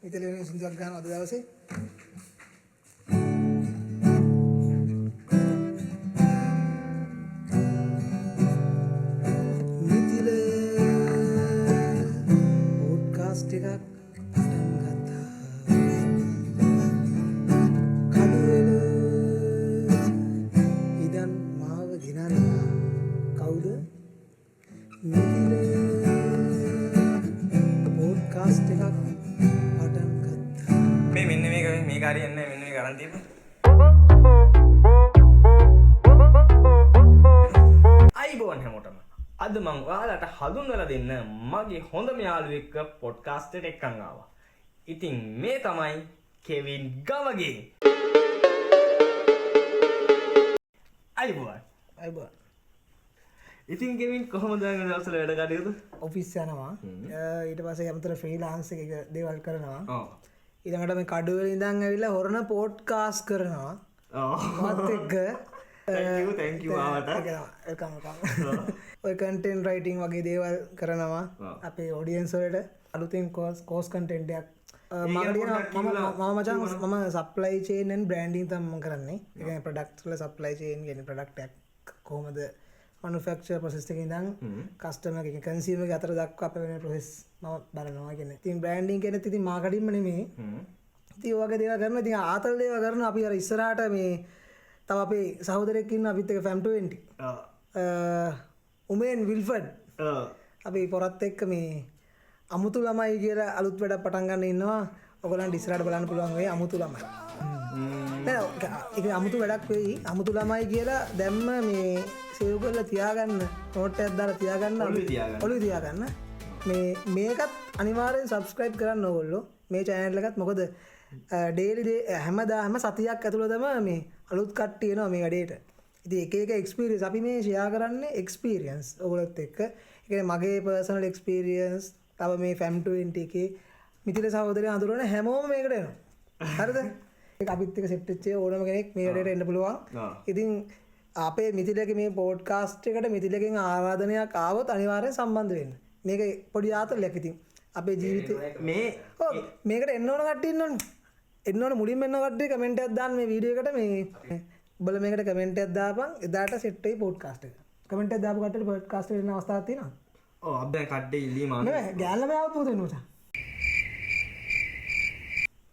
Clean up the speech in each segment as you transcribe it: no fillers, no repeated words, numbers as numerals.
ඉතලියෙන් සින්දුවක් ගන්න අද දවසේ. පොඩ්කාස්ට් එකක් පටන් ගත්තා. කඩුවෙල ඉදන් මාව ගෙනල්ලා කවුද? මිතිල පොඩ්කාස්ට් එකක් පටන් ගත්තා. මෙන්න මේක හරියන්නේ මෙන්න මේක අරන් තියපන්. අයිබෝන් හැමෝටම. අද මම ඔයාලට හඳුන්වලා දෙන්න මගේ හොඳම යාළුවෙක් පොඩ්කාස්ට් එකට එක්කන් ආවා. ඉතින් මේ තමයි කෙවින් ගමගේ. අයිබෝන්. අයිබෝන්. ඉතින් කෙවින් කොහොමද මේ දවස්වල වැඩ කටයුතු? ඔෆිස් යනවා. ඊට පස්සේ අමතර ෆ්‍රීලාන්ස් එක දේවල් කරනවා. ඔව්. ඊළඟට මේ කඩුවෙල ඉඳන් ඇවිල්ලා හොරණ පොඩ්කාස්ට් කරනවා. ඔව්. මාත් එක්ක thank you ආවට. ඔය කන්ටෙන්ට් රයිටිං වගේ දේවල් කරනවා අපේ ඔඩියන්ස් වලට අලුතෙන් කෝස් කන්ටෙන්ට් එකක් මම මචං මම සප්ලයි චේන් ඇන්ඩ් බ්‍රෑන්ඩින් තමයි මම කරන්නේ. ඒ කියන්නේ ප්‍රොඩක්ට්ස් වල සප්ලයි චේන් කියන්නේ ප්‍රොඩක්ට් එකක් කොහොමද මැනුෆැක්චර් ප්‍රොසෙස් එකේ ඉඳන් කස්ටමර් එක කන්සියුමර් එක අතර දක්වා අපේ වෙන ප්‍රොසෙස් මම බලනවා කියන්නේ. ඉතින් බ්‍රෑන්ඩින් කියන්නේ ඉතින් මාකටින්ග්ම නෙමෙයි. ඉතින් ඔය වගේ දේවල් කරනවා. ඉතින් ආතල් දේවල් කරනවා අපි අර ඉස්සරහට මේ තව අපේ සහෝදරයෙක් ඉන්න අපිත් එක ෆැම් 20 උමෙන් විල්ෆඩ් අපි පොරත් එක්ක මේ අමුතු ළමයි කියලා අලුත් වැඩක් පටන් ගන්න ඉන්නවා. ඔයගොල්ලන්ට ඉස්සරහට බලන්න පුළුවන් වෙයි අමුතු ළමයි. ඒක අමුතු වැඩක් වෙයි. අමුතු ළමයි කියලා දැම්ම මේ සේව් කරලා තියාගන්න නෝට් එකක් දාලා තියාගන්න ඔළුවේ තියාගන්න. මේකත් අනිවාර්යෙන් සබ්ස්ක්‍රයිබ් කරන්න ඕගොල්ලෝ මේ channel එකත්. මොකද ඩේලි හැම සතියක් ඇතුළතම මේ අලුත් කට්ටිය එනවා මේ වැඩේට. ඉතින් එක එක එක්ස්පීරියන්ස් අපි මේ ෂෙයා කරන්නේ එක්ස්පීරියන්ස් ඔයගොල්ලොත් එක්ක. ඒ කියන්නේ මගේ පර්සනල් එක්ස්පීරියන්ස් තව මේ ෆැම් 20 එකේ මිතිල සහෝදරයා හඳුරන හැමෝම මේකට එනවා. හරිද? ඒක අපිත් එක්ක සෙට් වෙච්ච ඕනම කෙනෙක් මේ වැඩේට එන්න පුළුවන්. ඉතින් අපේ මිතිලගේ මේ පොඩ්කාස්ට් එකට මිතිලගෙන් ආරාධනයක් ආවොත් අනිවාර්යෙන් සම්බන්ධ වෙන්න. මේක පොඩි ආතල්යක්. ඉතින් අපේ ජීවිතේ මේකට එන්න ඕන කට්ටිය ඉන්නෝනේ. එන්න ඕන මුලින්ම එන්න කට්ටිය කමෙන්ට් එකක් දාන්න මේ වීඩියෝ එකට මේ ඔබල මේකට කමෙන්ට් එකක් දාපන්. එදාට සෙට් වෙයි පොඩ්කාස්ට් එක. කමෙන්ට් එකක් දාපු කට්ටියට පොඩ්කාස්ට් එකට එන්න අවස්ථාවක් තියෙනවා. ඔව් අපි දැන් කඩේ ඉල්ලීම ආන. නෑ ගෑල්ලම આવත් මොකද වෙන්නේ මචං?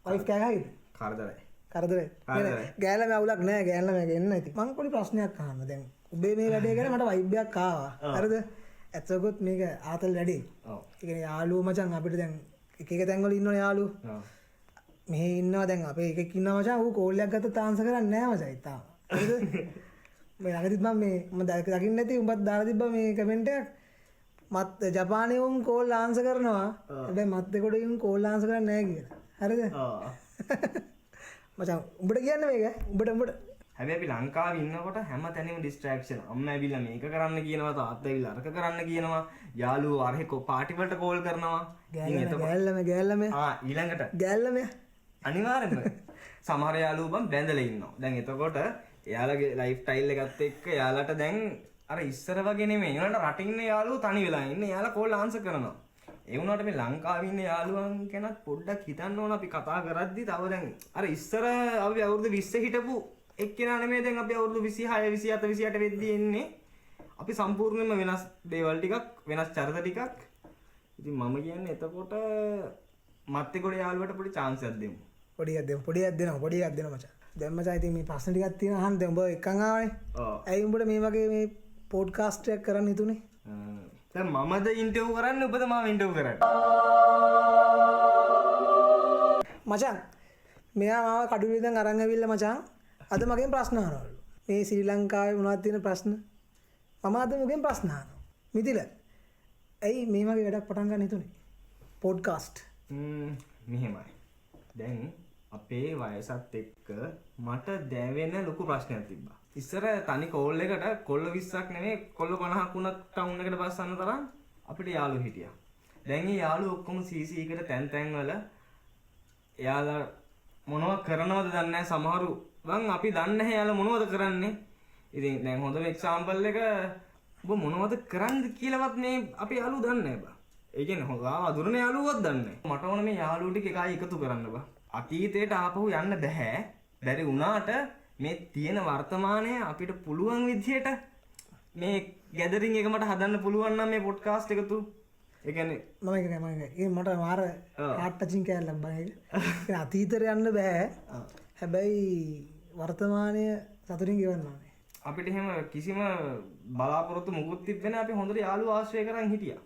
වයිෆ් කෑගහයිද? කරදරයි. ගෑල්ලම අවුලක් නෑ. ගෑල්ලම එන්න ඉතින්. මං පොඩි ප්‍රශ්නයක් අහන්න දැන්. ඔබේ මේ වැඩේ ගැන මට වයිබ් එකක් ආවා. හරිද? ඇත්තකොත් මේක ආතල් වැඩේ. ඔව්. ඒ කියන්නේ යාළුවෝ මචං අපිට දැන් එක එක තැන්වල ඉන්නවනේ යාළුවෝ. ඔව්. මෙහෙ ඉන්නවා දැන් අපේ එකෙක් ඉන්නවා මචං ඌ කෝල් එකක් ගත්ත තාන්ස කරන්නේ නැහැ මචං ඉතාලම. හරිද? මේ ළඟදිත් මම දකින්න නැති උඹත් දාලා තිබ්බා මේ කමෙන්ට් එකක්. මත් ජපානයේ උන් කෝල් ආන්සර් කරනවා. හැබැයි මත් දෙකොඩේ උන් කෝල් ආන්සර් කරන්නේ නැහැ කියලා. හරිද? ඔව්. මචං උඹට කියන්නේ මේක? උඹට හැබැයි අපි ලංකාවේ ඉන්නකොට හැම තැනම ඩිස්ට්‍රැක්ෂන්. අම්මා ඇවිල්ලා මේක කරන්න කියනවා, තාත්තා ඇවිල්ලා අරක කරන්න කියනවා, යාළුවෝ අරහෙ පාටි වලට කෝල් කරනවා. ගෑල්ලම ඊළඟට ගෑල්ලම අනිවාර්යෙන්ම සමහර යාළුවෝ බම් බැඳලා ඉන්නවා. දැන් එතකොට එයාලගේ ලයිෆ් ස්ටයිල් එකත් එක්ක එයාලට දැන් අර ඉස්සර වගේ නෙමෙයි. ඒනට රටින් ඉන්න යාළුවෝ තනි වෙලා ඉන්නේ. එයාලා කෝල් ආන්සර් කරනවා. ඒ වුණාට මේ ලංකාවේ ඉන්න යාළුවන් කෙනත් පොඩ්ඩක් හිතන්න ඕන අපි කතා කරද්දි තව දැන් අර ඉස්සර අපි අවුරුදු 20 හිටපු එක්කෙනා නෙමෙයි දැන් අපි අවුරුදු 26 27 28 වෙද්දී එන්නේ. අපි සම්පූර්ණයෙන්ම වෙනස් දේවල් ටිකක් වෙනස් චරිත ටිකක්. ඉතින් මම කියන්නේ එතකොට මත්තේ කොට යාළුවට පොඩි chance එකක් දෙමු. පොඩියක් දෙනවා මචං. දැන් මචං ඉතින් මේ ප්‍රශ්න ටිකක් තියෙනවා අහන්න. දැන් උඹ එක්කන් ආවනේ. ඔව්. ඇයි උඹට මේ වගේ මේ පොඩ්කාස්ට් එකක් කරන්න හිතුනේ? දැන් මමද ඉන්ටර්විව් කරන්නේ ඔබද මම ඉන්ටර්විව් කරන්නේ? මචං මෙයා මාව කඩුවේ ඉඳන් අරන් ඇවිල්ලා මචං අද මගෙන් ප්‍රශ්න අහනවලු. මේ ශ්‍රී ලංකාවේ මොනවද තියෙන ප්‍රශ්න? මම අද මගෙන් ප්‍රශ්න අහනවා. මිතිල ඇයි මේ වගේ වැඩක් පටන් ගන්න හිතුනේ? පොඩ්කාස්ට්. මෙහෙමයි. දැන් අපේ වයසත් එක්ක මට දැවෙන ලොකු ප්‍රශ්නයක් තිබ්බා. ඉස්සර තනි කෝල් එකට කොල්ල 20ක් නෙමෙයි කොල්ල 50ක් වුණත් ටවුන් එකට බස්සන්න තරම් අපිට යාළුවෝ හිටියා. දැන් මේ යාළුවෝ ඔක්කොම CC එකට තැන් වල එයාලා මොනව කරනවද දන්නේ නැහැ. සමහරු වන් අපි දන්නේ නැහැ එයාලා මොනවද කරන්නේ. ඉතින් දැන් හොඳම එක්සැම්පල් එක ඔබ මොනවද කරන්නේ කියලාවත් මේ අපේ යාළුවෝ දන්නේ නැහැ බා. ඒ කියන්නේ හොගා අඳුරන යාළුවවත් දන්නේ නැහැ. මට ඕන මේ යාළුවෝ ටික එකයි එකතු කරන්න බා. අතීතයට ආපහු යන්න බෑ. බැරි වුණාට මේ තියෙන වර්තමානය අපිට පුළුවන් විදිහට මේ ගැදරින් එක මට හදන්න පුළුවන් නම් මේ පොඩ්කාස්ට් එක තු ඒ කියන්නේ මම මට මාර හાર્ට් ටචින් කෑල්ලක් බං ඒක. අතීතයට යන්න බෑ. හැබැයි වර්තමානය සතුටින් ගෙවන්න ඕනේ. අපිට එහෙම කිසිම බලාපොරොත්තු මුකුත් තිබ්බේ නැහැ. අපි හොඳට යාළුවෝ ආශ්‍රය කරන් හිටියා.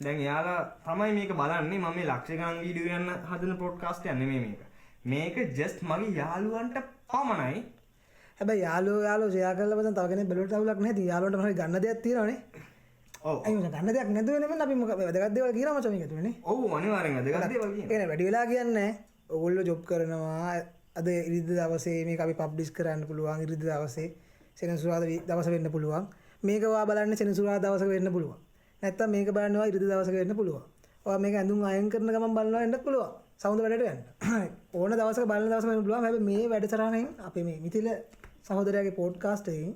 දැන් එයාලා තමයි මේක බලන්නේ. මම මේ ලක්ෂ ගණන් වීඩියෝ යන හදන පොඩ්කාස්ට් එක නෙමෙයි මේක. මේක ජස්ට් මගේ යාළුවන්ට පමණයි. හැබැයි යාළුවෝ ෂෙයා කරලා බඳන් තව කෙනෙක් බැලුවට අවුලක් නැහැ. ඉතින් යාළුවන්ට මොනවද ගන්න දෙයක් තියෙනවනේ. ඔව්. අයියෝ ගන්න දෙයක් නැතුව නෙමෙයි අපි මොකද වැදගත් දේවල් කියනවා මචං මේක තුනේ. ඔව් අනිවාර්යෙන් වැදගත් දේවල් කියනවා. ඒ නේ වැඩි වෙලා කියන්නේ ඔයගොල්ලෝ ජොබ් කරනවා. අද ඉරිදා දවසේ මේක අපි පබ්ලිෂ් කරන්න පුළුවන්. ඉරිදා දවසේ සෙනසුරාදා දවස වෙන්න පුළුවන්. මේක ඔයා බලන්නේ සෙනසුරාදා දවසක වෙන්න පුළුවන්. නැත්තම් මේක බලනවා ඉරිදා දවසක වෙන්න පුළුවන්. ඔයා මේක ඇඳුම් අයන් කරන ගමන් බලනවා වෙන්නත් පුළුවන්. සවුන්ද වැඩට යන්න. ඕන දවසක බලන දවසක වෙන්න පුළුවන්. හැබැයි මේ වැඩසටහනෙන් අපේ මේ මිතිල සහෝදරයාගේ පොඩ්කාස්ට් එකෙන්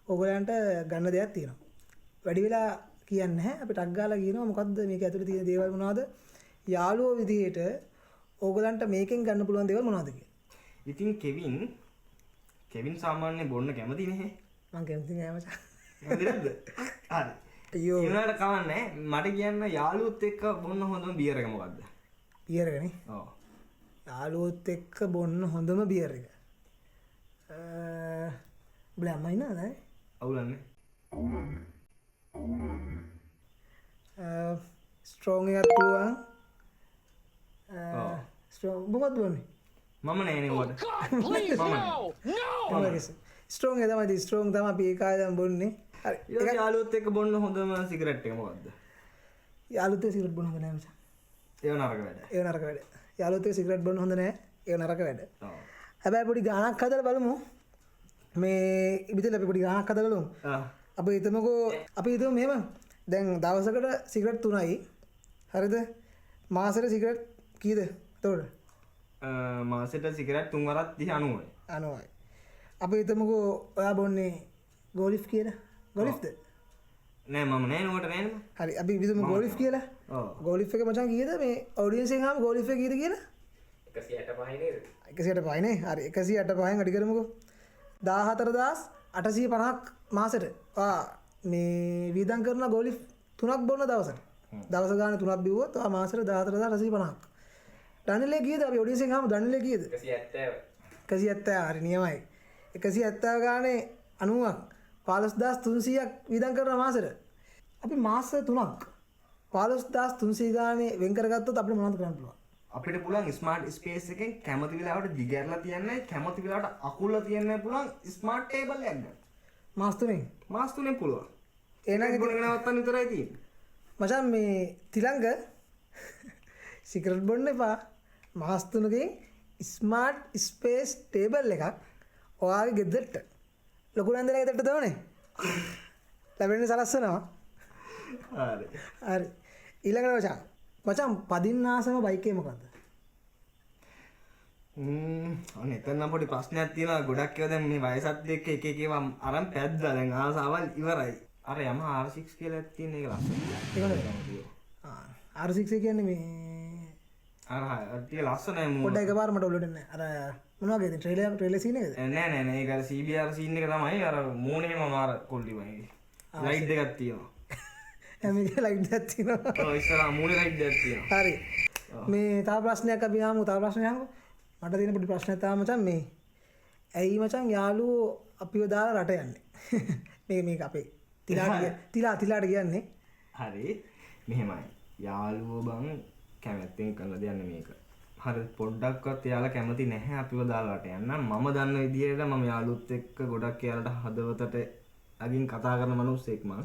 ඔයගලන්ට ගන්න දෙයක් තියෙනවා. වැඩි වෙලා කියන්නේ නැහැ. අපි ටක් ගාලා කියනවා මොකද්ද මේක ඇතුලේ තියෙන දේවල් මොනවද? යාළුවෝ විදිහට ඔයගලන්ට මේකෙන් ගන්න පුළුවන් දේවල් මොනවද කියලා. ඉතින් කෙවින් සාමාන්‍යයෙන් බොන්න කැමති නේ. මං කැමති නෑ මචං. කැමති නැද්ද? හරි. අයියෝ. ඒනකට කවන්නේ මට කියන්න යාළුවොත් එක්ක බොන්න හොඳම බියර් එක මොකද්ද? බියර් එකනේ. ඔව්. යාළුවොත් එක්ක බොන්න හොඳම බියර් එක. බ්ලැම්මයි නේද? අවුලන්නේ. ස්ට්‍රෝං එකක් පුළුවන්. ස්ට්‍රෝං මොකක්ද බොන්නේ? මම නෑනේ උඩ. ස්ට්‍රෝං එක තමයි ස්ට්‍රෝං තමයි අපි ඒ කාලේ දැන් බොන්නේ. හරි. ඒක යාළුවොත් එක්ක බොන්න හොඳම සිගරට් එක මොකද්ද? යාළුවොත් එක්ක සිගරට් බොන්න හොඳ නෑ මචං. ඒක නරක වැඩ. ඒක නරක වැඩ. යාළුවොත් එක්ක සිගරට් බොන්න හොඳ නෑ. ඒක නරක වැඩ. ඔව්. හැබැයි පොඩි ගාණක් හදලා බලමු. මේ ඉතින් අපි පොඩි ගාණක් හදලා බලමු. අපි හිතමු මෙහෙම දැන් දවසකට සිගරට් 3යි. හරිද? මාසෙට සිගරට් කීයද? එතකොට මාසෙට සිගරට් 3 වරක් 90යි. 90යි. අපි හිතමුකෝ ඔයා බොන්නේ ගෝලිෆ් කියලා. ගෝලිෆ්ද? නෑ මම නෑ නෝකට නෑනේ. හරි අපි හිතමු ගෝලිෆ් කියලා. ඔව්. ගෝලිෆ් එක මචං කීයද මේ ඔඩියන්ස් එකෙන් ආව ගෝලිෆ් එක කීයද කියලා? 185 නේද? 185 නේ. හරි 185න් අඩි කරමුකෝ. 14850ක් මාසෙට. මේ වීදම් කරන ගෝලිෆ් 3ක් බොන්න දවසට. දවස ගානේ 3ක් බිව්වොත් ඔයා මාසෙට 14850ක්. ඩනිලේ කීයද අපි ඔඩියන්ස් එකෙන් ආව ඩනිලේ කීයද? 170. 170 හරි නියමයි. 170 ගානේ 90ක් 15300ක් වීදම් කරන මාසෙට. අපි මාස 3ක් 15300 ගානේ වෙන් කරගත්තොත් අපිට මොනවද කරන්න පුළුවන්? අපිට පුළුවන් ස්මාර්ට් ස්පේස් එකෙන් කැමති වෙලාවට දිගහැරලා තියන්නයි කැමති වෙලාවට අකුල්ලා තියන්නයි පුළුවන් ස්මාර්ට් ටේබල් එකක් ගන්න. මාස 3ෙන් පුළුවන්. එහෙනම් ගුණ ගණවත්තන් විතරයි තියෙන්නේ. මචං මේ තිලංග සිගරට් බොන්න එපා. මාස 3කින් ස්මාර්ට් ස්පේස් ටේබල් එකක් ඔයාගේ ගෙදරට ලොකු නන්දලා ගෙදරට දාන්නේ. ලැබෙන්නේ සලස්සනවා. හරි. හරි. ඊළඟට මචං පදින්න ආසම බයික් එක මොකද්ද? අනේ එතන නම් පොඩි ප්‍රශ්නයක් තියෙනවා. ගොඩක් ඒවා දැන් මේ වයසත් එක්ක එක එක ඒවා අරන් පැද්දලා දැන් ආසාවල් ඉවරයි. අර Yamaha R6 කියලා තියෙන එක ලස්සනයි. R6 කියන්නේ මේ අර ටික ලස්සනයි මූණ. පොඩ්ඩක් එකපාර මට ඔලුවට එන්නේ. අර මොනවා වගේද? ට්‍රේලර් සීන් එකද? නෑ ඒක අර CBR සීන් එක තමයි. අර මූණේම මාර කොල්ලි වගේ. ලයිට් දෙකක් තියෙනවා. මේක ලයිට් දෙකක් තියෙනවා. ඔව් ඉස්සරහා මූණේ ලයිට් දෙකක් තියෙනවා. හරි. මේ තව ප්‍රශ්නයක් අපි ආමු. තව ප්‍රශ්නයක් අහමු. මට තියෙන පොඩි ප්‍රශ්නයක් තමයි මචං මේ. ඇයි මචං යාළුවෝ අපිව දාලා රට යන්නේ? මේක අපේ තිලාට කියන්නේ. හරි. මෙහෙමයි. යාළුවෝ බං කැමැත්තෙන් කරලා දෙන්නේ මේක. හරි පොඩ්ඩක්වත් එයාලා කැමති නැහැ අපිව දාලා රට යන්න. මම දන්න විදිහට මම යාළුවොත් එක්ක ගොඩක් එයාලට හදවතට අගින් කතා කරන මිනිස්සෙක් මං.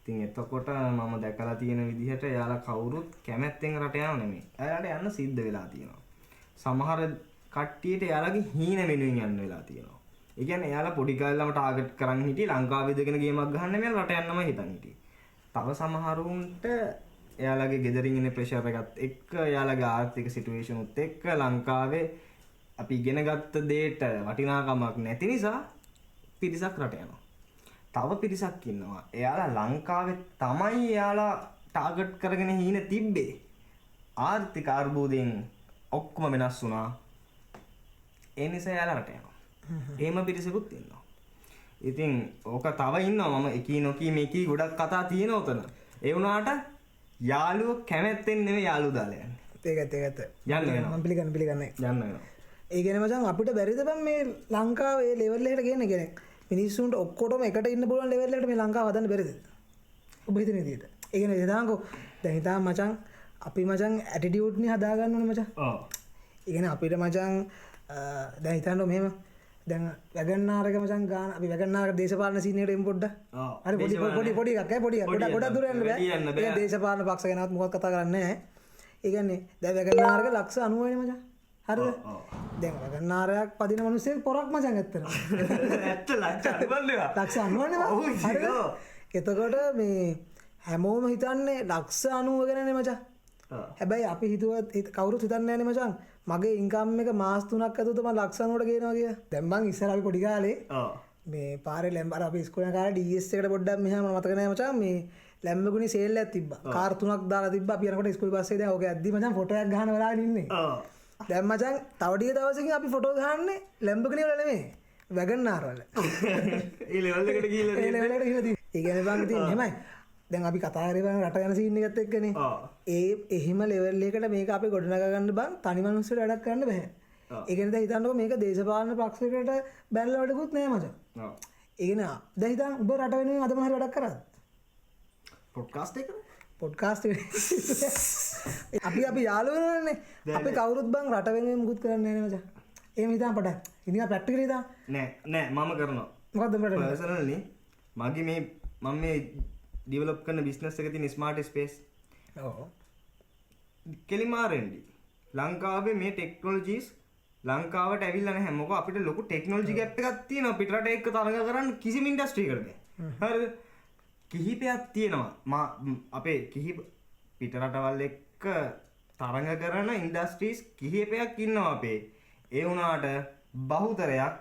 ඉතින් එතකොට මම දැකලා තියෙන විදිහට එයාලා කවුරුත් කැමැත්තෙන් රට යනව නෙමෙයි. එයාලට යන්න සිද්ධ වෙලා තියෙනවා. සමහර කට්ටියට එයාලගේ හීන වෙනුවෙන් යන්න වෙලා තියෙනවා. ඒ කියන්නේ එයාලා පොඩි කාලේ ළම ටාගට් කරන් හිටියේ ලංකාවේ ඉඳගෙන ගේමක් ගහන්න මෙයාලා රට යන්නම හිතන් හිටියේ. තව සමහරුන්ට එයාලගේ ගෙදරින් එන ප්‍රෙෂර් එකත් එක්ක එයාලගේ ආර්ථික සිටුේෂන් උත් එක්ක ලංකාවේ අපි ඉගෙන ගත්ත දේට වටිනාකමක් නැති නිසා පිරිසක් රට යනවා. තව පිරිසක් ඉන්නවා. එයාලා ලංකාවේ තමයි එයාලා ටාගට් කරගෙන හීන තිබ්බේ ආර්ථික අර්බුදයෙන් ඔක්කොම වෙනස් වුණා. ඒ නිසා යාලා රට යනවා. එහෙම පිරිසකුත් ඉන්නවා. ඉතින් ඕක තව ඉන්නවා මම එකී නොකී මේකී ගොඩක් කතා තියෙනවා උතන. ඒ වුණාට යාළුවෝ කැමැත්තෙන් නෙමෙයි යාළුවෝ දාලා යන්නේ. ඒකත් යන්න වෙනවා. මම පිළිගන්නේ. යන්න වෙනවා. ඒ කියන්නේ මචං අපිට බැරිද බං මේ ලංකාවේ ලෙවල් එකට ගේන්න කියන්නේ මිනිස්සුන්ට ඔක්කොටම එකට ඉන්න පුළුවන් ලෙවල් එකට මේ ලංකාව හදන්න බැරිද? ඔබ හිතන විදිහට. ඒ කියන්නේ එදාංකෝ දැන් හිතා මචං අපි මචං ඇටිටියුඩ් නේ හදා ගන්න ඕනේ මචං. ඔව්. ඒ කියන්නේ අපිට මචං දැන් හිතන්නකො මෙහෙම දැන් වැගන්නාරක මචං ගාන අපි වැගන්නාරක දේශපාලන සීන් එකට එමු පොඩ්ඩක්. හරි පොඩි එකක් පොඩි එකක් ගොඩක් දුර යන්න බෑ. ඒ දේශපාලන පක්ෂ ගැනවත් මොකක් කතා කරන්නේ නැහැ. ඒ කියන්නේ දැන් වැගන්නාරක ලක්ෂ 90 වෙනේ මචං. හරිද? දැන් වැගන්නාරයක් පදින මිනිස්සෙක් පොරක් මචං ඇත්තට. ඇත්ත ලක්ෂ 90 ලක්ෂ 90 නේ. එතකොට මේ හැමෝම හිතන්නේ ලක්ෂ 90 ගැනනේ මචං. හැබැයි අපි හිතුවත් කවුරුත් හිතන්නේ නැහැනේ මචං. මගේ ඉන්කම් එක මාස 3ක් ඇතුළත මම ලක්ෂ 90ට ගේනවා කියලා. දැන් මං ඉස්සර අපි පොඩි කාලේ මේ පාරේ ලැම්බර අපි ඉස්කෝලේ කාලේ DS එකට පොඩ්ඩක් මෙහාම මතක නැහැ මචං මේ ලැම්බගුනි සේල් එකක් තිබ්බා. කාර් 3ක් දාලා තිබ්බා. අපි යනකොට ඉස්කෝලේ පස්සේ දැන් ඕක ඇද්දි මචං ෆොටෝ එකක් ගහන වෙලාවෙ ඉන්නේ. දැන් මචං තව ටික දවසකින් අපි ෆොටෝ ගහන්නේ ලැම්බගුනි වල නෙමෙයි. වැගන්නාර වල. ඒ ලෙවල් එකට ගිහිල්ලා ඒ ලෙවල් එකට ගිහිල්ලා තියෙන්නේ. ඒ කියන්නේ බං ඉතින් එහෙමයි. දැන් අපි කතා කරේ බං රට යන සීන් එකත් එක්කනේ. ඒ එහෙම ලෙවල් එකකට මේක අපි ගොඩනගා ගන්න බං තනි මිනිස්සුන්ට වැඩක් කරන්න බෑ. ඒ කියන්නේ දැන් හිතන්නකෝ මේක දේශපාලන පක්ෂයකට බැලලා වැඩකුත් නෑ මචං. ඔව්. ඒ කියන්නේ දැන් හිතන්න ඔබ රට වෙනුවෙන් අද මොන හරි වැඩක් කරාද? පොඩ්කාස්ට් එක? පොඩ්කාස්ට් එක. අපි යාළුවෝනේ. අපි කවුරුත් බං රට වෙනුවෙන් මුකුත් කරන්නේ නෑ මචං. එහෙම හිතන්න පටන්. ඉතින් ප්‍රැක්ටිකලි හිතන්න. නෑ මම කරනවා. මොකද්ද මට? පර්සනලි මගේ මේ මම මේ ඩෙවලොප් කරන බිස්නස් එක තියෙන ස්මාර්ට් ස්පේස්. ඔව්. කෙලිම R&D. ලංකාවේ මේ ටෙක්නොලොජිස් ලංකාවට ඇවිල්ලා නැහැ. මොකද අපිට ලොකු ටෙක්නොලොජි ගැප් එකක් තියෙනවා. පිටරට එක්ක තරඟ කරන්න කිසිම ඉන්ඩස්ට්‍රි එකකට බෑ. හරිද? කිහිපයක් තියෙනවා. අපේ පිටරටවල් එක්ක තරඟ කරන ඉන්ඩස්ට්‍රීස් කිහිපයක් ඉන්නවා අපේ. ඒ වුණාට බහුතරයක්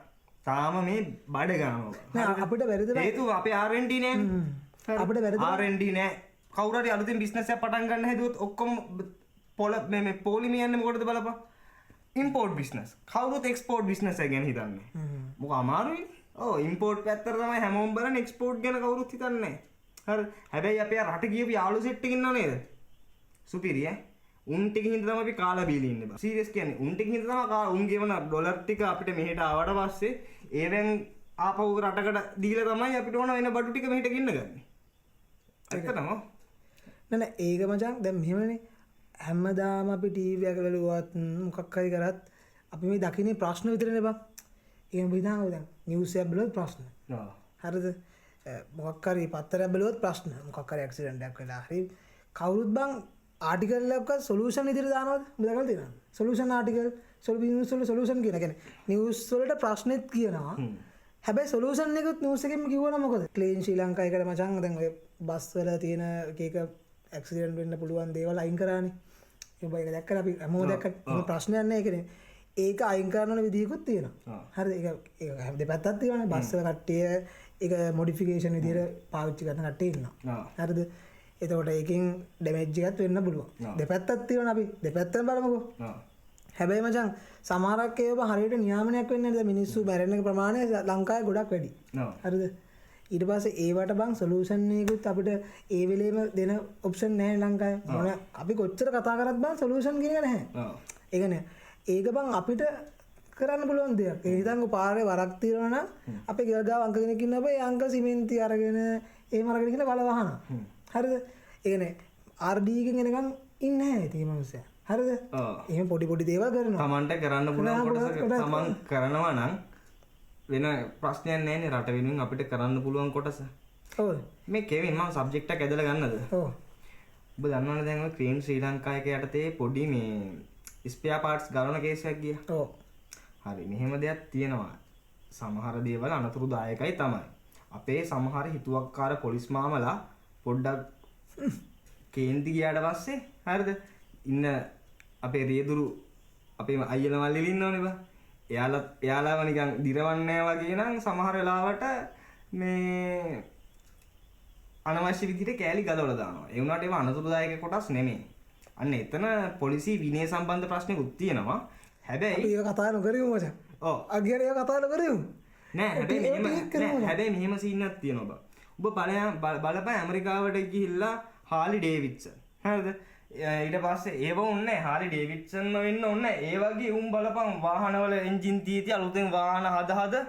තාම මේ බඩ ගන්නවා. අපිට වැරදිද? හේතුව අපේ R&D නෑනේ. අපිට වැරදිද? R&D නෑ. කවුරු හරි අලුතින් බිස්නස් එකක් පටන් ගන්න හැදුවොත් ඔක්කොම මේ පොලිම යන්නේ මොකටද බලපන්. Import business. කවුරුත් එක්ස්පෝර්ට් බිස්නස් එක ගැන හිතන්නේ. මොක අමාරුයි. ඔව් ඉම්පෝර්ට් පැත්තට තමයි හැමෝම බලන්නේ එක්ස්පෝර්ට් ගැන කවුරුත් හිතන්නේ නෑ. හරි. හැබැයි අපේ රට ගියපු යාළු සෙට් එක ඉන්නව නේද? සුපිරි ඈ. උන් ටික හින්දා තමයි අපි කාලා බීලා ඉන්නේ බා. සීරියස් කියන්නේ උන් ටික හින්දා තමයි උන් ගෙවන ඩොලර් ටික අපිට මෙහෙට ආවට පස්සේ ඒවෙන් ආපහු රටකට දීලා තමයි අපිට ඕන වෙන බඩු ටික මෙහෙට ගෙන්න ගන්නේ. ඇත්තටම නෑ ඒක මචං දැන් මෙහෙමනේ හැමදාම අපි ටීවී එක බලුවත් මොකක් හරි කරත් අපි මේ දකින්නේ ප්‍රශ්න විතරනේ බං. ඒක බිනාව දැන් නිවුස් එක බලුවත් ප්‍රශ්න. ඔව්. හරිද? මොකක් හරි පත්තරයක් බලුවත් ප්‍රශ්න. මොකක් හරි ඇක්සිඩන්ට් එකක් වෙලා හරි කවුරුත් බං ආටිකල් එකක් සොලියුෂන් විදිහට දානවද? උඹ දැකලා තියෙනවද? සොලියුෂන් ආටිකල් සොලියුෂන් කියන කියන්නේ නිවුස් වලට ප්‍රශ්නෙත් කියනවා. හැබැයි සොලියුෂන් එකත් නිවුස් එකෙන් කිව්වනම් මොකද? ක්ලීන් ශ්‍රී ලංකා එකට මචං දැන් ඔය බස් වල තියෙන එක ඇක්සිඩන්ට් වෙන්න පුළුවන් දේවල් අයින් කරානේ. ඒක දැක්කලා අපි හැමෝම දැක්ක ප්‍රශ්නයක් නෑ ඒකනේ. ඒක අයින් කරන්න ඕන විදිහකුත් තියෙනවා. හරිද? ඒක දෙපැත්තක් තියෙනවානේ. බස් වල කට්ටිය ඒක මොඩිෆිකේෂන් විදිහට පාවිච්චි කරන කට්ටිය ඉන්නවා. හරිද? එතකොට ඒකෙන් ඩැමේජ් එකක් වෙන්න පුළුවන්. දෙපැත්තක් තියෙනවා අපි දෙපැත්තම බලමුකෝ. හැබැයි මචං සමහරක් ඒවා හරියට නියාමනයක් වෙන්නේ නැහැ. මිනිස්සු මැරෙන ප්‍රමාණය ලංකාවේ ගොඩක් වැඩි. හරිද? ඊට පස්සේ ඒවට බං සොලියුෂන් එකකුත් අපිට ඒ වෙලේම දෙන ඔප්ෂන් නැහැ ලංකාවේ. මොන අපි කොච්චර කතා කරත් බං සොලියුෂන් කියන එක නැහැ. ඒ කියන්නේ ඒක බං අපිට කරන්න පුළුවන් දෙයක්. ඒ හිතන්කො පාරේ වරක් තියනවා නම් අපේ ගෙවල් ගාව අංක කෙනෙක් ඉන්නවා බෑ. ඒ අංක සිමෙන්ති අරගෙන එහෙම අරගෙන කියලා බල වහනවා. හරිද? ඒ කියන්නේ RD එකෙන් එනකන් ඉන්නේ නැහැ ඉතින් මේ මිනිස්සයා. හරිද? එහෙම පොඩි පොඩි දේවල් කරනවා. තමන්ට කරන්න පුළුවන් කොටස තමන් කරනවා නම් වෙන ප්‍රශ්නයක් නැහැනේ රට වෙනුවෙන් අපිට කරන්න පුළුවන් කොටස. ඔව්. මේ කෙවින් මම සබ්ජෙක්ට් එක ඇදලා ගන්නද? ඔව්. ඔබ දන්නවනේ දැන් ඔය ක්‍රීම් ශ්‍රී ලංකා එක යටතේ පොඩි මේ ස්පෙයා පාර්ට්ස් ගලවන කේස් එකක් ගියා. ඔව්. හරි මෙහෙම දෙයක් තියෙනවා. සමහර දේවල් අනතුරුදායකයි තමයි. අපේ සමහර හිතුවක්කාර පොලිස් මාමලා පොඩ්ඩක් කේන්ති ගියාට පස්සේ හරිද? ඉන්න අපේ රියදුරු අපේ අයියලා මල්ලිලා ඉන්නවනේ බා. එයාලාව නිකන් දිරවන්නේ වගේ නම් සමහර වෙලාවට මේ අනවශ්‍ය විදිහට කෑලි ගලවලා දානවා. ඒ වුණාට ඒවා අනතුරුදායක කොටස් නෙමෙයි. අන්න එතන පොලිසිය විනය සම්බන්ධ ප්‍රශ්නකුත් තියෙනවා. හැබැයි ඒක කතා නොකරමු මචං. ඔව්. අගියට ඒක කතා නොකරමු. නෑ හැබැයි මෙහෙම සීනක් තියෙනවා බා. ඔබ බලපෑ ඇමරිකාවට ගිහිල්ලා හාලි ඩේවිඩ්සන්. හරිද? ඊට පස්සේ ඒව උන්නේ හාලි ඩේවිඩ්සන්ම වෙන්න ඕනේ. ඒ වගේ උන් බලපන් වාහනවල එන්ජින් තීති අලුතෙන් වාහන හද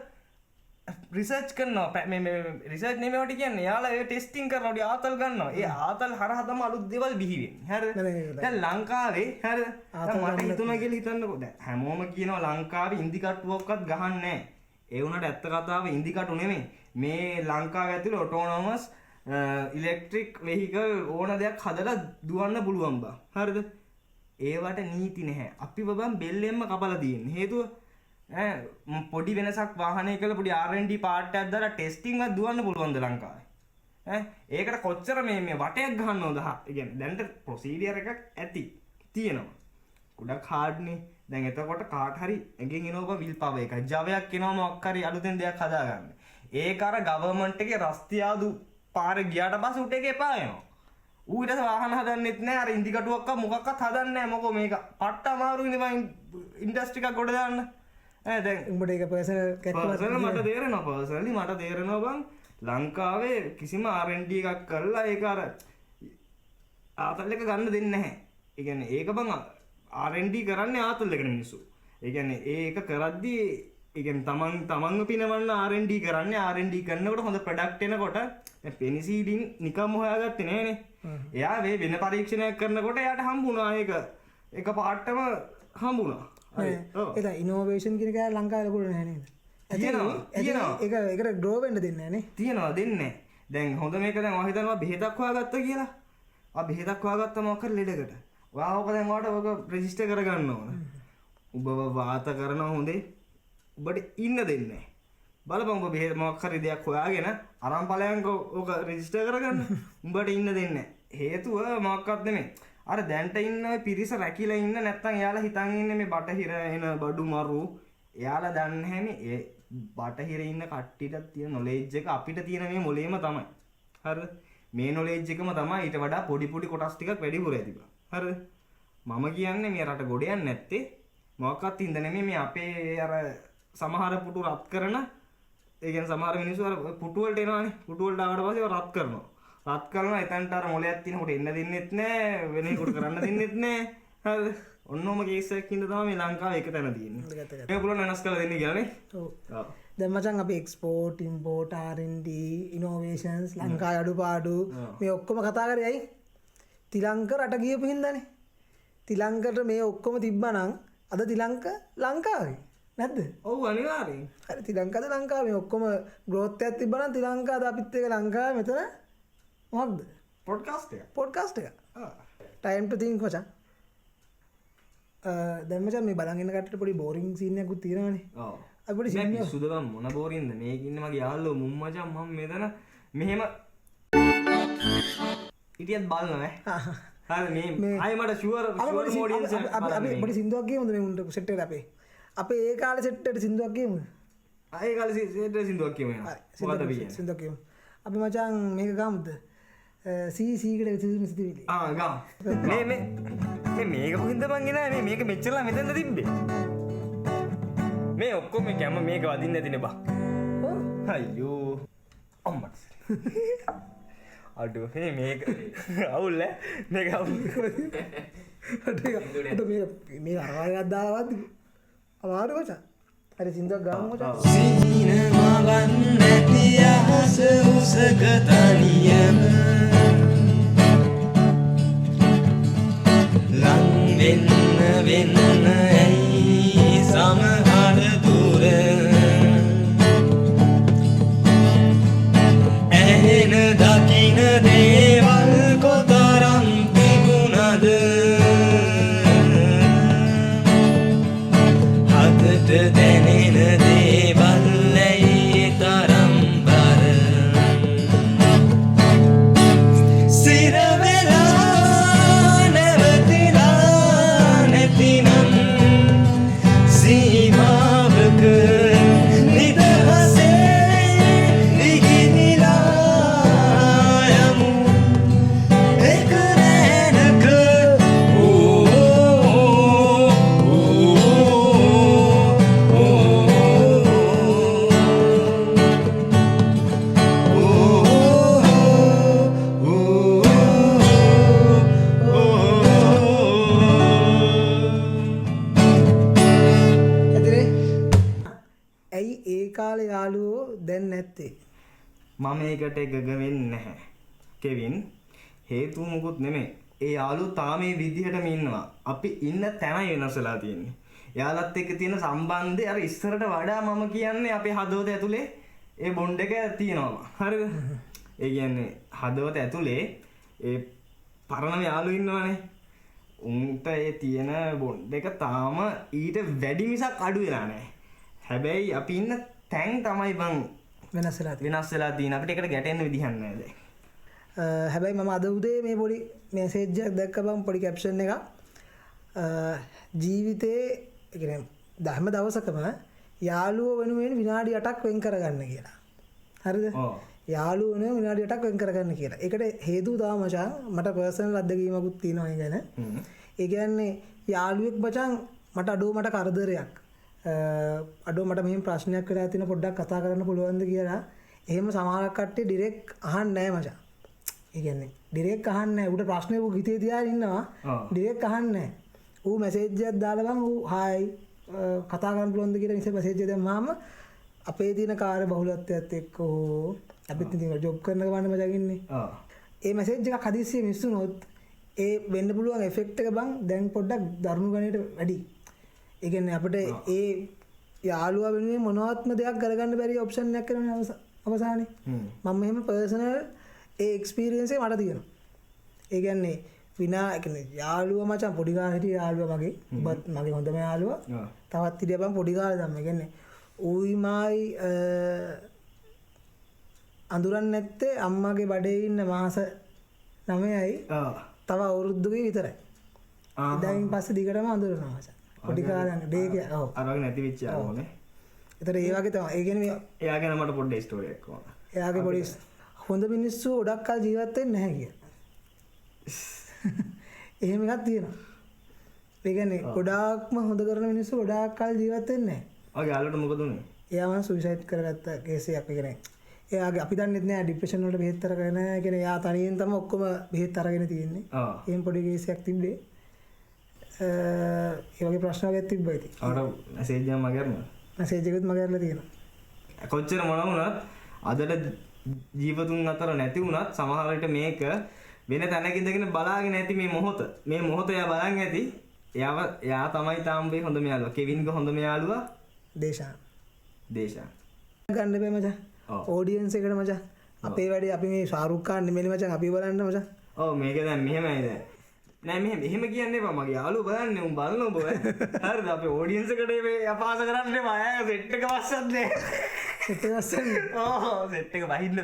රිසර්ච් කරනවා. මේ රිසර්ච් නෙමෙයිවට කියන්නේ. යාලා ඒ ටෙස්ටිං කරනවා. ආතල් ගන්නවා. ඒ ආතල් හරහා තමයි අලුත් දේවල් බිහි වෙන්නේ. හරිද? දැන් ලංකාවේ හරිද? මට හිතුණා කියලා හිතන්නකෝ. දැන් හැමෝම කියනවා ලංකාවේ ඉන්දි කට්ටුවක්වත් ගහන්නේ නැහැ. ඒ වුණාට ඇත්ත කතාව ඉන්දි කටු නෙමෙයි. මේ ලංකාවේ ඇතුළේ ඔටෝනොමස් ඉලෙක්ට්‍රික් වෙහිකල් ඕන දෙයක් හදලා දුවන්න පුළුවන් බා. හරිද? ඒවට නීති නැහැ. අපි බබන් බෙල්ලෙන්ම කපලා තියෙන්නේ. හේතුව පොඩි වෙනසක් වාහනයක කළ පොඩි R&D පාර්ට් එකක් දාලා ටෙස්ටිං එකක් දුවන්න පුළුවන්ද ලංකාවේ? ඒකට කොච්චර මේ වටයක් ගහන්න ඕනද? ඒ කියන්නේ දැන්ට ප්‍රොසීඩියර් එකක් ඇති තියෙනවා. ගොඩක් හાર્ඩ්නේ. දැන් එතකොට කාට හරි එකෙන් එනවා විල් පව එකක්. ජවයක් එනවා මොකක් හරි අලුතෙන් දෙයක් හදාගන්න. ඒක අර ගවර්න්මන්ට් එකේ රස්තියාදු පාරේ ගියාට පස්සේ උට එක එපා වෙනවා. ඌ ඊට පස්සේ වාහන හදන්නෙත් නෑ. අර ඉන්දි කටුවක්ක මොකක්වත් හදන්නේ නෑ. මොකෝ මේක පට්ට අමාරුයිනේ මම ඉන්ඩස්ට්‍රි එකක් ගොඩ දාන්න. දැන් උඹට ඒක පර්සනල් මට තේරෙනවා. පර්සනලි මට තේරෙනවා බං ලංකාවේ කිසිම R&D එකක් කරලා ඒක අර ආතල් එක ගන්න දෙන්නේ නැහැ. ඒ කියන්නේ ඒක බං R&D කරන්නේ ආතල් එකනේ මිනිස්සු. ඒ කියන්නේ ඒක කරද්දී ඒ කියන්නේ තමන්ව පිනවන්න R&D කරන්නේ. R&D කරනකොට හොඳ ප්‍රොඩක්ට් එනකොට දැන් පෙනිසිලින් නිකම්ම හොයාගත්තේ නෑනේ. එයා වෙන පරීක්ෂණයක් කරනකොට එයාට හම්බුණා ඒක. එක පාටම හම්බුණා. ඒ ඉනෝවේෂන් කියන එක ලංකාවේ ලොකුට නැහැ නේද? තියෙනවා. ඒකට ග්‍රෝ වෙන්න දෙන්නේ නැහැ නේ. තියෙනවා දෙන්නේ. දැන් හොඳ මේක දැන් ඔයා හිතනවා බෙහෙතක් හොයාගත්තා කියලා. ආ බෙහෙතක් හොයාගත්තම මොකක් හරි ලෙඩකට. ඔයා ඕක දැන් ඔයාට ඕක රෙජිස්ටර් කරගන්න ඕන. ඔබව වාත කරන හොඳේ ඔබට ඉන්න දෙන්නේ නැහැ. බලපන් ඔබ බෙහෙත මොකක් හරි දෙයක් හොයාගෙන අරන් ඵලයන්කෝ ඕක රෙජිස්ටර් කරගන්න. උඹට ඉන්න දෙන්නේ නැහැ. හේතුව මොකක්වත් නෙමෙයි. අර දැන්ට ඉන්න ඔය පිරිස රැකිලා ඉන්න නැත්තම් එයාලා හිතන් ඉන්නේ මේ බටහිර එන බඩු මරු. එයාලා දන්නේ නැහැ මේ බටහිර ඉන්න කට්ටියට තියෙන නොලෙජ් එක අපිට තියෙන මේ මොලේම තමයි. හරිද? මේ නොලෙජ් එකම තමයි ඊට වඩා පොඩි පොඩි කොටස් ටිකක් වැඩිපුර ඇතිබා. හරිද? මම කියන්නේ මේ රට ගොඩ යන්නේ නැත්තේ මොකක්වත් හින්දා නෙමෙයි මේ අපේ අර සමහර පුටු රත් කරන ඒ කියන්නේ සමහර මිනිස්සු අර පුටු වලට එනවානේ. පුටු වලට ආවට පස්සේ ඒවා රත් කරනවා. රත් කරනවා එතනට අර මොලයක් තියෙනකොට එන්න දෙන්නෙත් නෑ වෙන එකකට කරන්න දෙන්නෙත් නෑ. හරිද? ඔන්නෝම කේස් එකක් ඉඳ තමයි මේ ලංකාවේ එක තැන තියෙන්නේ. ඒක පුළුවන් වෙනස් කරලා දෙන්න කියලා නේ. ඔව්. දැන් මචං අපි එක්ස්පෝර්ට් ඉම්පෝර්ට් R&D ඉනෝවේෂන්ස් ලංකාවේ අඩුපාඩු මේ ඔක්කොම කතා කරේ ඇයි? තිලංක රට ගියපු හින්දානේ. තිලංකට මේ ඔක්කොම තිබ්බනම් අද තිලංක ලංකාවේ නැද්ද? ඔව් අනිවාර්යෙන්. හරි තිලංකද ලංකාවේ මේ ඔක්කොම growth එකක් තිබ්බනම් තිලංකාද අපිත් එක්ක ලංකාවේ මෙතන මොකක්ද? පොඩ්කාස්ට් එක. time to think මචං. දැන් මචං මේ බලන් ඉන්න කට්ටියට පොඩි බෝරින් සීන් එකක් තියෙනවානේ. ඔව්. අපි පොඩි සීන් එකක් සුදවම් මොන බෝරින්ද මේක ඉන්න මගේ යාළුවෝ මුම් මචං මම මෙතන මෙහෙම ඉතියත් බලනවා ඈ. හරි මේ අය මට ෂුවර් ඔඩියන්ස් අපි පොඩි සින්දුවක් ගේමුද මේ උන්ට සෙට් එකට අපේ ඒ කාලේ සෙට් එකට සින්දුවක් ගේමුද? ඒ කාලේ සෙට් එකට සින්දුවක් කියමු එනවා. මොකද අපි කියන්නේ? සින්දුවක් කියමු. අපි මචං මේක ගාමුද? සීකට විසිසිම සිතිවිලි. ගාමු. මේක කොහින්ද මං එනා මේක මෙච්චරලා මෙතනද තිබ්බේ? මේ ඔක්කොම කැම මේක වදින්න නැතිනේ බා. අයියෝ. අම්මට. අඩෝ මේක අවුල් ඈ මේක අවුල්. මේ අරවාගත් දාලවත් අමාරු මචං. හරි සින්දුවක් ගාමු මචං. සීන මවන් නැති අහස උසක තනියම ලං වෙන්න ඇයි සමහර දුර ඇහෙන දකින දේවල් කොතරම් තිබුණද හදට දැනෙන දේවල් ඇයි තරම් බර සිර වෙලා නැවතිලා නැතිනම් සීමාවක නිදහසේ නිගිනිලා කාලේ යාළුවෝ දැන් නැත්තේ? මම ඒකට එකග වෙන්නේ නැහැ. කෙවින් හේතුව මොකුත් නෙමෙයි. ඒ යාළුවෝ තාම මේ විදිහටම ඉන්නවා. අපි ඉන්න තැනයි වෙනස් වෙලා තියෙන්නේ. යාළුවත් එක්ක තියෙන සම්බන්ධය අර ඉස්සරට වඩා මම කියන්නේ අපේ හදවත ඇතුලේ ඒ බොන්ඩ් එක තියෙනවා. හරිද? ඒ කියන්නේ හදවත ඇතුලේ ඒ පරණම යාළුවෝ ඉන්නවනේ. උන්ට ඒ තියෙන බොන්ඩ් එක තාම ඊට වැඩි මිසක් අඩු වෙලා නැහැ. හැබැයි අපි ඉන්න තැන් තමයි බං වෙනස් වෙලා තියෙන. අපිට ඒකට ගැටෙන්න විදිහක් නැහැ දැන්. හැබැයි මම අද උදේ මේ පොඩි මැසේජ් එකක් දැක්ක බං, පොඩි කැප්ෂන් එකක්. ජීවිතේ ඒ කියන්නේ ධර්ම දවසකම යාළුවෝ වෙනුවෙන් විනාඩි 8ක් වෙන් කරගන්න කියලා. හරිද? ඔව්. යාළුවෝ වෙනුවෙන් විනාඩි 8ක් වෙන් කරගන්න කියලා. ඒකට හේතුව තමයි මචං, මට පර්සනල් අත්දැකීමකුත් තියෙනවා ඒ ගැන. ඒ කියන්නේ යාළුවෙක් මචං මට මට කරදරයක්. අඩෝ මට මෙහෙම ප්‍රශ්නයක් වෙලා තියෙන, පොඩ්ඩක් කතා කරන්න පුළුවන්ද කියලා. එහෙම සමහරක් කට්ටිය ඩිරෙක්ට් අහන්නේ නැහැ මචං. ඒ කියන්නේ ඩිරෙක්ට් අහන්නේ නැහැ. උට ප්‍රශ්නේ ඌ හිතේ තියාගෙන ඉන්නවා. ඩිරෙක්ට් අහන්නේ නැහැ. ඌ මැසේජ් එකක් දාලා බං ඌ හායි කතා කරන්න පුළුවන්ද කියලා ඉතින් මැසේජ් එක දැම්මාම අපේ තියෙන කාර්ය බහුලත්වයත් එක්ක අපිත් ඉතින් ජොබ් කරන ගමන් මචං ඉන්නේ. ඒ මැසේජ් එකක් හදිස්සියෙ මිස් වුණොත් ඒ වෙන්න පුළුවන් එෆෙක්ට් එක බං දැන් පොඩ්ඩක් දරුණු ගණයට වැඩි. ඒ කියන්නේ අපිට ඒ යාළුවා වෙනුවෙන් මොනවත්ම දෙයක් කරගන්න බැරි ඔප්ෂන් එකක් කරනවා අවසානයේ. මම මෙහෙම පර්සනල් ඒ එක්ස්පීරියන්ස් එක මට තියෙනවා. ඒ කියන්නේ යාළුවා මචං පොඩි කාලේ හිටිය යාළුවා මගේ. ඔබත් මගේ හොඳම යාළුවා. තවත් හිටියා බං පොඩි කාලේ තමයි. ඒ කියන්නේ ඌයි මායි අඳුරන්නේ නැත්තේ අම්මාගේ බඩේ ඉන්න මාස 9යි. තව අවුරුද්දක විතරයි. ඉතින් පස්සේ දිගටම අඳුරනවා මචං. පොඩි කාලේ ඩේ එක. ඔව්. අර වගේ නැති වෙච්ච යාළුවනේ. ඒතර ඒ වගේ තමයි. ඒ කියන්නේ එයා ගැන මට පොඩ්ඩක් ස්ටෝරි එකක් ඕන. එයාගේ පොඩි හොඳ මිනිස්සු ගොඩක් කල් ජීවත් වෙන්නේ නැහැ කිය. එහෙම එකක් තියෙනවා. ඒ කියන්නේ ගොඩාක්ම හොඳ කරන මිනිස්සු ගොඩාක් කල් ජීවත් වෙන්නේ නැහැ. ඔය යාළුවට මොකද උනේ? එයා මම සුයිසයිඩ් කරගත්ත කේස් එකක්. ඒ කියන්නේ එයාගේ අපි දන්නෙත් නෑ ડિප්‍රෙෂන් වලට බෙහෙත් අරගෙන නැහැ. ඒ කියන්නේ එයා තනියෙන් තමයි ඔක්කොම බෙහෙත් අරගෙන තියෙන්නේ. එහෙම පොඩි කේස් එකක් තිබ්බේ. ඒ වගේ ප්‍රශ්න වගේ තිබ්බා ඉතින්. ආවට මැසේජ් එකක් මගේ අරනවා. මැසේජ් එකත් මගේ අරලා තියෙනවා. කොච්චර මොනවා වුණත් අදට ජීවතුන් අතර නැති වුණත් සමහර විට මේක වෙන තැනක ඉඳගෙන බලාගෙන ඇති මේ මොහොත එයා බලන් ඇති. එයා තමයි තාම මේ හොඳම යාළුවා. කෙවින්ගේ හොඳම යාළුවා දේශාන්. ගන්න බෑ මචං. ඔඩියන්ස් එකට මචං. අපේ වැඩේ අපි මේ ශාරුක් ખાන් නෙමෙයි මචං, අපි බලන්න මචං. ඔව් මේක දැන් මෙහෙමයි දැන්. නෑ එහෙම කියන්නේ බා මගේ යාළුවෝ බලන්නේ උන් බලන ඔබ. හරිද? අපේ ඔඩියන්ස් එකට මේ අපහාස කරන්නේ මම සෙට් එක වස්සත් නෑ. සෙට් එක වස්සන්නේ. ඔව් සෙට් එක වහින්න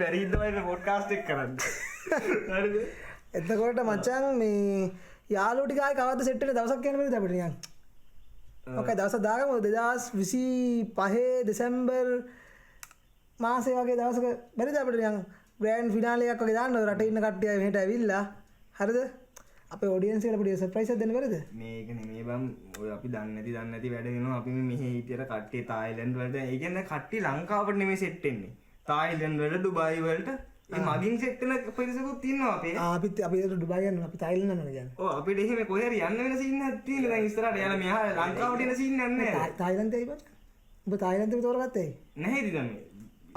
බැරි ඉඳලා මේ පොඩ්කාස්ට් එක කරන්නේ. හරිද? එතකොට මචං මේ යාළුවෝ ටික ආයි කවද්ද සෙට් එකට දවසක් යන්න බැරිද අපිට නිකන්? ඔකයි දවසක් දාගමු 2025 දෙසැම්බර් මාසේ වගේ දවසක බැරිද අපිට නිකන් ග්‍රෑන්ඩ් ෆිනාලේ එකක් වගේ දාන්න රටේ ඉන්න කට්ටිය මෙහෙට ඇවිල්ලා. හරිද? අපේ ඔඩියන්ස් එකට පොඩි සර්ප්‍රයිස් එකක් දෙන්න බැරිද? මේක නෙමෙයි බම් ඔය අපි දන්නේ නැති වැඩ වෙනවා. අපි මෙහි හිටියට කට්ටිය තායිලන්ඩ් වලට ඒ කියන්නේ කට්ටිය ලංකාවට නෙමෙයි සෙට් වෙන්නේ. තායිලන්ඩ් වලට ඩුබායි වලට ඒ මගින් සෙට් වෙන පිරිසකුත් ඉන්නවා අපේ. අපි ඩුබායි යනවා. අපි තායිලන්ඩ් යනවා කියන්නේ. ඔව් අපිට එහෙම කොහේ හරි යන්න වෙන සීන් එකක් තියෙනවා. දැන් ඉස්සරහට යලා මෙහා ලංකාවට එන සීන් එකක් නැහැ. තායිලන්තේ ඉබත්. ඔබ තායිලන්තේ තෝරගත්තේ? නැහැ ඉතින් දැන්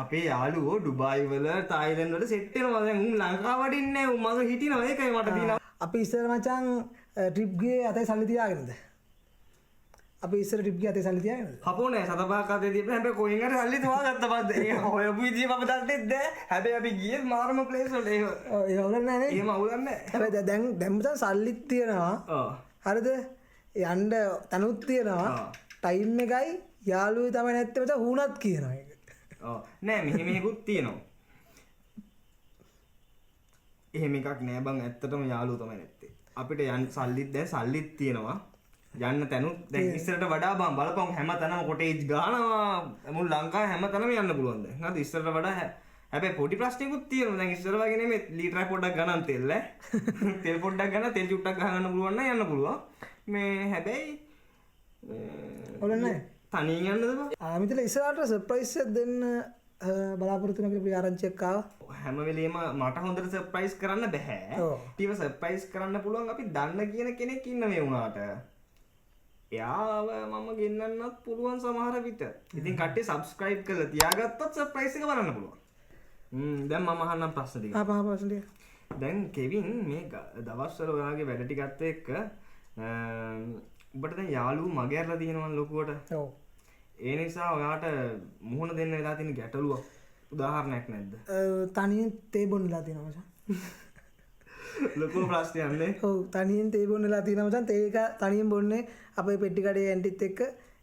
අපේ යාළුවෝ ඩුබායි වල තායිලන්ඩ් වල සෙට් වෙනවා. දැන් උන් ලංකාවට ඉන්නේ නැහැ. උන් මග හිටිනවා. ඒකයි මට තියෙනවා. අපි ඉස්සර මචං ට්‍රිප් ගියේ අතේ සල්ලි තියාගෙනද? අපි ඉස්සර ට්‍රිප් ගියේ අතේ සල්ලි තියාගෙනද? හපෝ නෑ සතපහක් අතේ තියපේ. හැබැයි කොහෙන් හරි සල්ලි තෝරගත්ත බද්ද. ඒ හොයපු විදිය මම දන්නෙත් නෑ. හැබැයි අපි ගියේ මාරම ප්ලේස් වලට. ඒ අවුලක් නෑ නේ. එහෙම අවුලක් නෑ. හැබැයි දැන් මචං සල්ලිත් තියෙනවා. ඔව්. හරිද? යන්න තනුත් තියෙනවා. ටයිම් එකයි යාළුවෝ තමයි නැත්තේ මචං හුණත් කියනවා ඒක. ඔව්. නෑ මෙහෙකුත් තියෙනවා. එහෙම එකක් නෑ බං. ඇත්තටම යාළුවෝ තමයි නැත්තේ. අපිට යන්න සල්ලිත් තියෙනවා. යන්න තැනුත් දැන් ඉස්සරට වඩා බං බලපන් හැම තැනම කොටේජ් ගහනවා. මුළු ලංකාවේ හැම තැනම යන්න පුළුවන් දැන්. හරිද? ඉස්සරට වඩා හැබැයි පොඩි ප්‍රශ්නයක්ත් තියෙනවා. දැන් ඉස්සර වගේ නෙමෙයි ලීටරයක් පොඩ්ඩක් ගණන් තෙල් ඈ. තෙල් පොඩ්ඩක් ගන්න තෙල් චුට්ටක් ගහගන්න පුළුවන් නම් යන්න පුළුවන්. මේ හැබැයි ඔල නැහැ. තනියෙන් යන්නද බං? මිතල ඉස්සරහට සර්ප්‍රයිස් එකක් දෙන්න බලාපොරොත්තු වෙන අපේ ආරංචියක් ආවා. හැම වෙලේම මට හොඳට සර්ප්‍රයිස් කරන්න බෑ. ඊව සර්ප්‍රයිස් කරන්න පුළුවන් අපි දන්න කියන කෙනෙක් ඉන්න මේ වුණාට. එයාව මම ගෙන්නන්නත් පුළුවන් සමහර විට. ඉතින් කට්ටිය subscribe කරලා තියාගත්තොත් surprise එක බලන්න පුළුවන්. දැන් මම අහන්නම් ප්‍රශ්න ටික. ප්‍රශ්න ටික. දැන් කෙවින් මේ දවස්වල ඔයාගේ වැඩ ටිකත් එක්ක ඔබට දැන් යාළුවෝ මග ඇරලා තියෙනවා ලොකුවට. ඔව්. ඒ නිසා ඔයාට මුහුණ දෙන්න වෙලා තියෙන ගැටලුවක් උදාහරණයක් නැද්ද? තනියෙන් තේ බොන්නලා තියෙනවා මචං. ලොකු ප්‍රශ්නයක් නේ. ඔව් තනියෙන් තේ බොන්නලා තියෙනවා මචං. තේ එක තනියෙන් බොන්නේ අපේ පෙට්ටි කඩේ ඇන්ටිත් එක්ක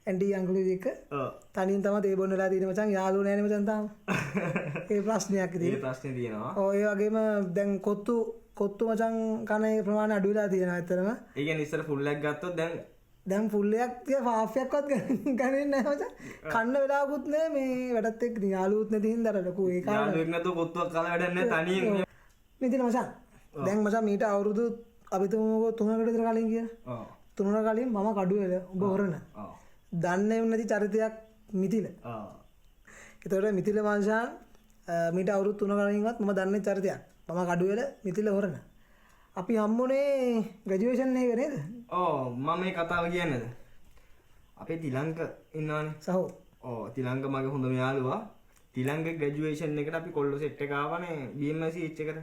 ඇන්ටි අංකලුත් එක්ක. ඔව්. තනියෙන් තමයි තේ බොන්නලා තියෙන්නේ මචං. යාළුවෝ නැහැනේ මචං තාම. ඒ ප්‍රශ්නයක් ඒ තියෙනවා. ප්‍රශ්නේ තියෙනවා. ඔව් ඒ වගේම දැන් කොත්තු මචං කන ප්‍රමාණය අඩු වෙලා තියෙනවා ඇත්තටම. ඒ කියන්නේ ඉස්සර ෆුල් එකක් ගත්තොත් දැන් ෆුල් එකක් තිය හාෆ්යක්වත් ගන්නේ නැහැ මචං. කන්න වෙලාවකුත් නැහැ මේ වැඩත් එක්ක ඉතින් යාළුවොත් නැති හින්දා අර ලොකු ඒ කාලේ. යාළුවෙක් නැතුව කොත්තුවක් කාලා වැඩක් නැහැ තනියෙන්. මෙතන මචං. දැන් මචං මීට අවුරුදු අපි තුමුකෝ 3කට විතර කලින් කියන. ඔව්. 3කට කලින් මම කඩුවෙල ඔබ හොරන. ඔව්. දන්නේ නැති චරිතයක් මිතිල. ඔව්. ඒතකොට මිතිල මංශාන් මීට අවුරුදු 3 කලින්වත් මම දන්නේ චරිතයක්. මම කඩුවෙල මිතිල හොරන. අපි හම්බුනේ ග්‍රැජුවේෂන් එකේ නේද? ඔව් මම මේ කතාව කියන්නේද? අපේ තිලංක ඉන්නවනේ. සහෝ. ඔව් තිලංක මගේ හොඳම යාළුවා. තිලංක ග්‍රැජුවේෂන් එකට අපි කොල්ලෝ සෙට් එක ආවනේ BMC එකට.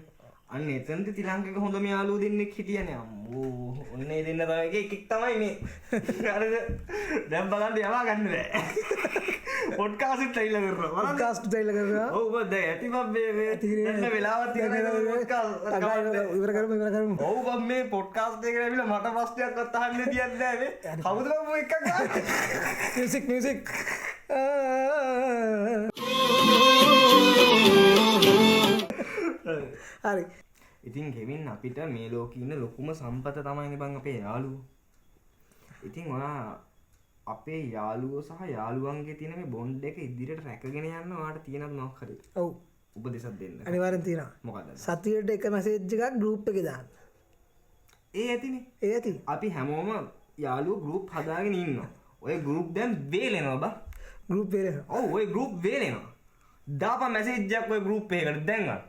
අන්න එතනදි තිලංකගේ හොඳම යාළුවෝ දෙන්නෙක් හිටියනේ. අම්මෝ ඔන්න ඒ දෙන්න තමයි එකෙක් තමයි මේ. හරිද? දැන් බලන්න යවා ගන්න බෑ. පොඩ්කාස්ට් ට්‍රයිලර් කරනවා. පොඩ්කාස්ට් ට්‍රයිලර් කරනවා. ඔව් බද්ද ඇති බබ් මේ දැන් වෙලාවක් තියෙනවා පොඩ්කාස්ට් ඉවර කරමු. ඔව් බබ් මේ පොඩ්කාස්ට් එකට ඇවිල්ලා මට ප්‍රශ්නයක්වත් අහන්න දෙයක් නැහැ මේ. කවුද බබ් එකක් ගන්න? මියුසික්. හරි. ඉතින් ගෙවින් අපිට මේ ලෝකේ ඉන්න ලොකුම සම්පත තමයිනේ බං අපේ යාළුවෝ. ඉතින් ඔයා අපේ යාළුවෝ සහ යාළුවන්ගේ තියෙන මේ බොන්ඩ් එක ඉදිරියට රැකගෙන යන්න ඔයාට තියෙනවද මොකක් හරි? ඔව්. උපදේශයක් දෙන්න. අනිවාර්යෙන් තියෙනවා. මොකක්ද? සතියට එක මැසේජ් එකක් ගෲප් එකේ දාන්න. ඒ ඇතිනේ. ඒ ඇති. අපි හැමෝම යාළුවෝ ගෲප් හදාගෙන ඉන්නවා. ඔය ගෲප් දැන් වේලෙනවා බා. ගෲප් එකේ. ඔව් ඔය ගෲප් වේලෙනවා. දාපන් මැසේජ් එකක් ඔය ගෲප් එකකට දැන්වත්.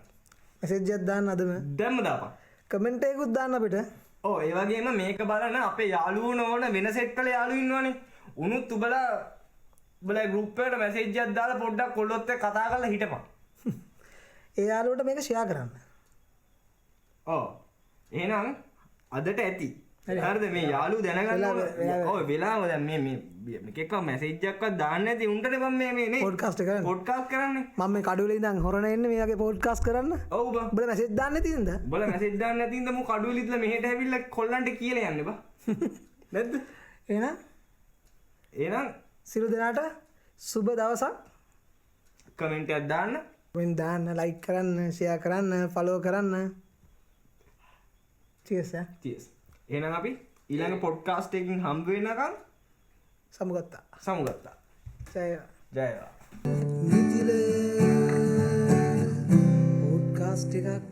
මැසේජ් එකක් දාන්න අදම. දැම්ම දාපන්. කමෙන්ට් එකකුත් දාන්න අපිට. ඔව් ඒ වගේම මේක බලන අපේ යාළුවෝ නෝන වෙන සෙට් වල යාළුවෝ ඉන්නවනේ. උනුත් උබලා ගෲප් එකට මැසේජ් එකක් දාලා පොඩ්ඩක් කොල්ලොත් එක්ක කතා කරලා හිටපන්. ඒ යාළුවට මේක ෂෙයා කරන්න. ඔව්. එහෙනම් අදට ඇති. හරිද මේ යාළුවෝ දැනගන්න ඔය වෙලාව දැන් මේ එකෙක්ව මැසේජ් එකක්වත් දාන්න නැති උන්ටනේ මම මේ නේ පොඩ්කාස්ට් කරන්නේ. පොඩ්කාස්ට් කරන්නේ. මම මේ කඩුවෙල ඉඳන් හොරන එන්නේ මේ වගේ පොඩ්කාස්ට් කරන්න. ඔව් බා. උඹලා මැසේජ් දාන්න නැති නේද? උඹලා මැසේජ් දාන්න නැති ඉඳන් මු කඩුවෙල ඉඳලා මෙහෙට ඇවිල්ලා කොල්ලන්ට කියලා යන්නේ බා. නැද්ද? එහෙනම් සියලු දෙනාට සුබ දවසක්. කමෙන්ට් එකක් දාන්න. වෙන් දාන්න, ලයික් කරන්න, ෂෙයා කරන්න, ෆලෝ කරන්න. cheers. එහෙනම් අපි ඊළඟ පොඩ්කාස්ට් එකකින් හම්බ වෙනකන් සමුගත්තා. ජය. ජයවා. මිතිල පොඩ්කාස්ට් එකක්